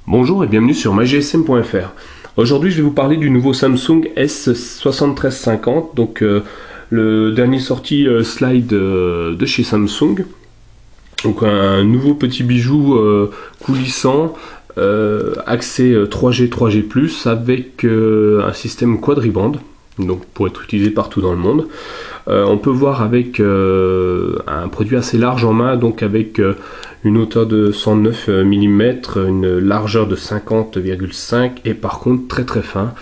Bonjour et bienvenue sur mygsm.fr. Aujourd'hui je vais vous parler du nouveau Samsung S7350, donc le dernier sorti slide de chez Samsung. Donc un nouveau petit bijou coulissant, accès 3G, 3G+, avec un système quadriband, donc pour être utilisé partout dans le monde. On peut voir avec un produit assez large en main, donc avec une hauteur de 109 mm, une largeur de 50,5 et par contre très très fin,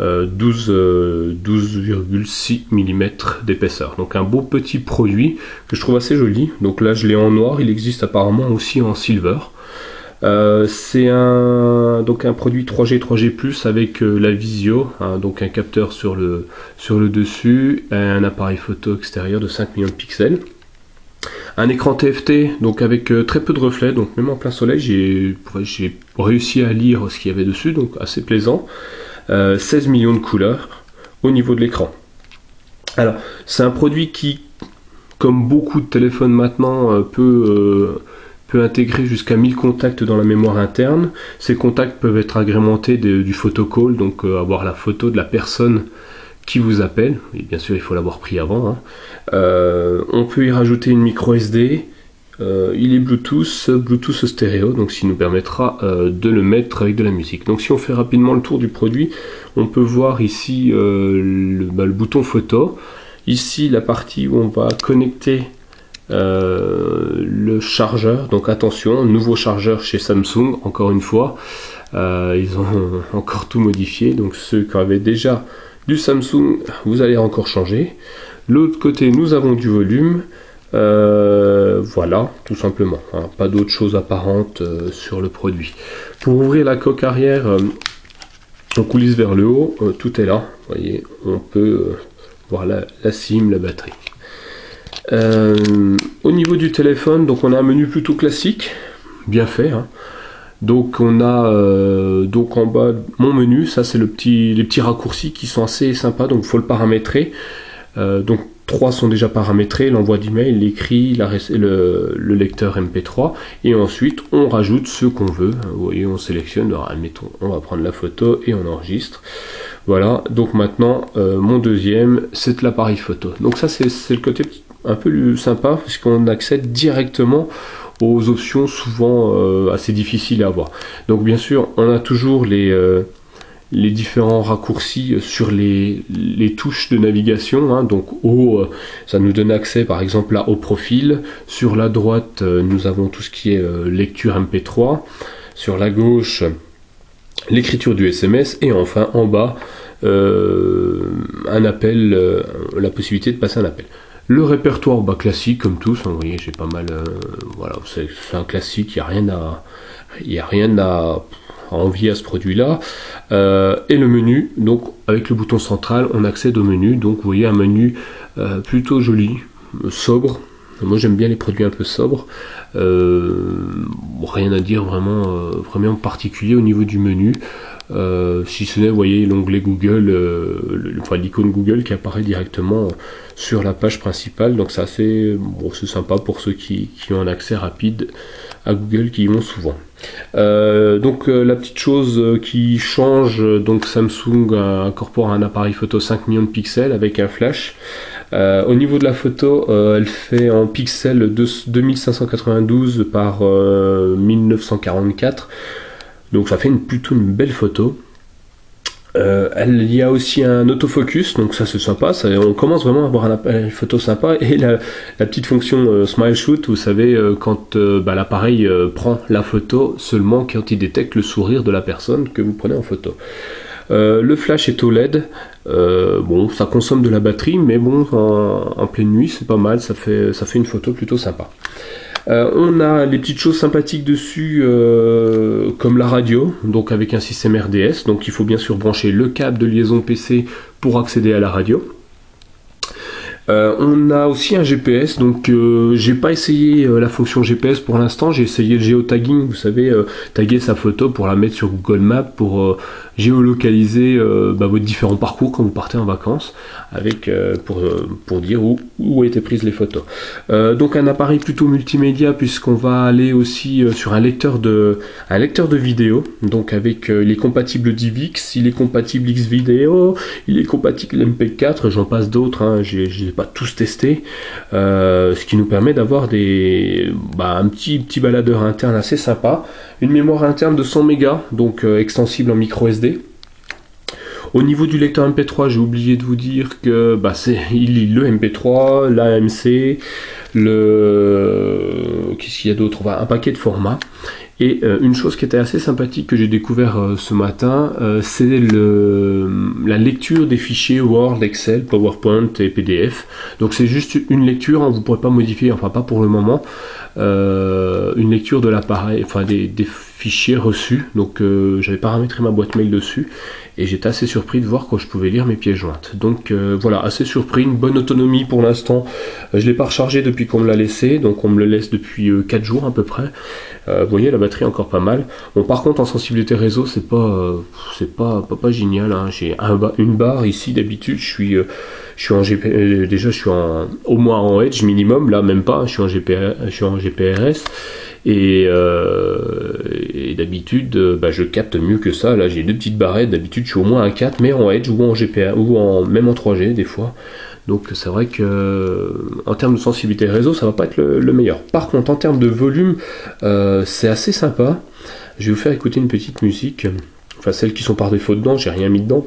12,6 mm d'épaisseur. Donc un beau petit produit que je trouve assez joli. Donc là je l'ai en noir, il existe apparemment aussi en silver. C'est donc un produit 3G 3G+ avec la visio, donc un capteur sur le dessus, un appareil photo extérieur de 5 millions de pixels, un écran TFT donc avec très peu de reflets, donc même en plein soleil j'ai réussi à lire ce qu'il y avait dessus, donc assez plaisant. 16 millions de couleurs au niveau de l'écran. Alors c'est un produit qui, comme beaucoup de téléphones maintenant, peut intégrer jusqu'à 1000 contacts dans la mémoire interne. Ces contacts peuvent être agrémentés du photocall, donc avoir la photo de la personne qui vous appelle, et bien sûr il faut l'avoir pris avant. On peut y rajouter une micro SD, il est Bluetooth stéréo, donc ce qui nous permettra de le mettre avec de la musique. Donc si on fait rapidement le tour du produit, on peut voir ici le bouton photo, ici la partie où on va connecter le chargeur. Donc attention, nouveau chargeur chez Samsung, encore une fois, ils ont encore tout modifié, donc ceux qui avaient déjà du Samsung, vous allez encore changer. L'autre côté, nous avons du volume, voilà, tout simplement, pas d'autre chose apparente sur le produit. Pour ouvrir la coque arrière, on coulisse vers le haut, tout est là, vous voyez, on peut voir la SIM, la batterie. Au niveau du téléphone, donc on a un menu plutôt classique, bien fait. Donc on a donc en bas mon menu, ça c'est les petits raccourcis qui sont assez sympas, donc il faut le paramétrer. Donc 3 sont déjà paramétrés, l'envoi d'email, l'écrit, le lecteur MP3, et ensuite on rajoute ce qu'on veut. Vous voyez, on sélectionne, alors, admettons, on va prendre la photo et on enregistre. Voilà, donc maintenant mon deuxième, c'est l'appareil photo. Donc ça c'est le côté un peu sympa, puisqu'on accède directement aux options souvent assez difficiles à avoir. Donc bien sûr on a toujours les différents raccourcis sur les touches de navigation, donc haut, ça nous donne accès par exemple là au profil, sur la droite nous avons tout ce qui est lecture MP3, sur la gauche l'écriture du SMS, et enfin en bas un appel, la possibilité de passer un appel. Le répertoire classique comme tous, vous voyez, j'ai pas mal, voilà, c'est un classique, il n'y a rien à envier à ce produit là. Et le menu, donc avec le bouton central on accède au menu, donc vous voyez un menu plutôt joli, sobre. Moi j'aime bien les produits un peu sobres, rien à dire vraiment particulier au niveau du menu, si ce n'est, vous voyez, l'onglet Google, l'icône Google qui apparaît directement sur la page principale, donc c'est assez c'est sympa pour ceux qui ont un accès rapide à Google, qui y vont souvent. Donc la petite chose qui change, donc Samsung incorpore un appareil photo 5 millions de pixels avec un flash. Au niveau de la photo, elle fait en pixels 2592 par 1944, donc ça fait plutôt une belle photo. Il y a aussi un autofocus, donc ça c'est sympa, on commence vraiment à avoir un appareil photo sympa, et la petite fonction Smile Shoot, vous savez, quand l'appareil prend la photo seulement quand il détecte le sourire de la personne que vous prenez en photo. Le flash est OLED, bon ça consomme de la batterie, mais bon en pleine nuit c'est pas mal, ça fait une photo plutôt sympa. On a les petites choses sympathiques dessus, comme la radio, donc avec un système RDS, donc il faut bien sûr brancher le câble de liaison PC pour accéder à la radio. On a aussi un GPS, donc j'ai pas essayé la fonction GPS pour l'instant, j'ai essayé le géotagging, vous savez, taguer sa photo pour la mettre sur Google Maps, pour géolocaliser vos différents parcours quand vous partez en vacances, avec pour dire où étaient prises les photos. Donc un appareil plutôt multimédia, puisqu'on va aller aussi sur un lecteur de vidéo, donc avec il est compatible DivX, il est compatible Xvideo, il est compatible MP4, j'en passe d'autres, hein, je n'ai pas tous testé, ce qui nous permet d'avoir un petit baladeur interne assez sympa, une mémoire interne de 100 mégas, donc extensible en micro SD. Au niveau du lecteur MP3, j'ai oublié de vous dire que il lit le MP3, l'AMC, qu'est-ce qu'il y a d'autre, un paquet de formats. Et une chose qui était assez sympathique que j'ai découvert ce matin, c'est la lecture des fichiers Word, Excel, PowerPoint et PDF. Donc c'est juste une lecture, hein, vous ne pourrez pas modifier, enfin pas pour le moment, une lecture de l'appareil, enfin des fichiers reçus. Donc j'avais paramétré ma boîte mail dessus et j'étais assez surpris de voir quand je pouvais lire mes pièces jointes. Donc voilà, assez surpris, une bonne autonomie pour l'instant. Je ne l'ai pas rechargé depuis qu'on me l'a laissé, donc on me le laisse depuis 4 jours à peu près. Vous voyez, la batterie est encore pas mal. Bon, par contre en sensibilité réseau c'est pas génial, hein. J'ai une barre ici, d'habitude je suis en GP, déjà je suis au moins en Edge minimum, là même pas, je suis en GPRS. Et d'habitude je capte mieux que ça. Là j'ai deux petites barrettes, d'habitude je suis au moins à 4, mais en Edge ou en GPA ou même en 3G des fois. Donc c'est vrai que en termes de sensibilité réseau ça va pas être le meilleur. Par contre en termes de volume c'est assez sympa. Je vais vous faire écouter une petite musique, enfin celles qui sont par défaut dedans, j'ai rien mis dedans,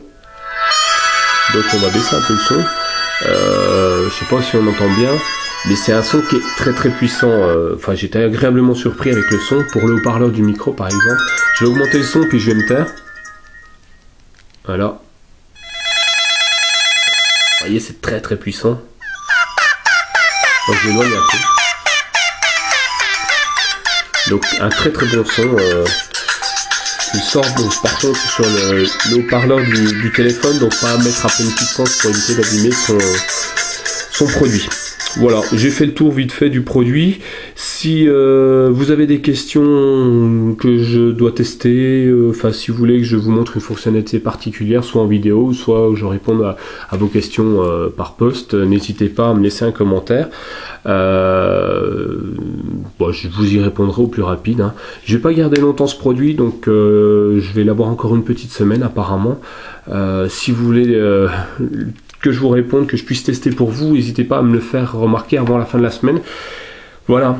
donc on va baisser un peu le son. Je sais pas si on entend bien, mais c'est un son qui est très très puissant. Enfin j'étais agréablement surpris avec le son. Pour le haut-parleur du micro par exemple, je vais augmenter le son puis je vais me taire. Voilà. Vous voyez, c'est très très puissant. Donc je l'éloigne un peu. Donc un très très bon son. Il sort donc, par contre sur le haut-parleur du téléphone, donc pas à mettre à pleine puissance pour éviter d'abîmer son produit. Voilà, j'ai fait le tour vite fait du produit. Si vous avez des questions que je dois tester, si vous voulez que je vous montre une fonctionnalité particulière, soit en vidéo, soit je réponde à vos questions par post, n'hésitez pas à me laisser un commentaire. Je vous y répondrai au plus rapide, hein. Je vais pas garder longtemps ce produit, donc je vais l'avoir encore une petite semaine apparemment. Si vous voulez que je vous réponde, que je puisse tester pour vous, n'hésitez pas à me le faire remarquer avant la fin de la semaine. Voilà,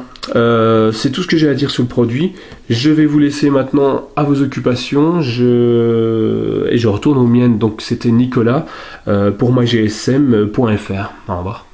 c'est tout ce que j'ai à dire sur le produit. Je vais vous laisser maintenant à vos occupations, et je retourne aux miennes. Donc c'était Nicolas pour mygsm.fr. Au revoir.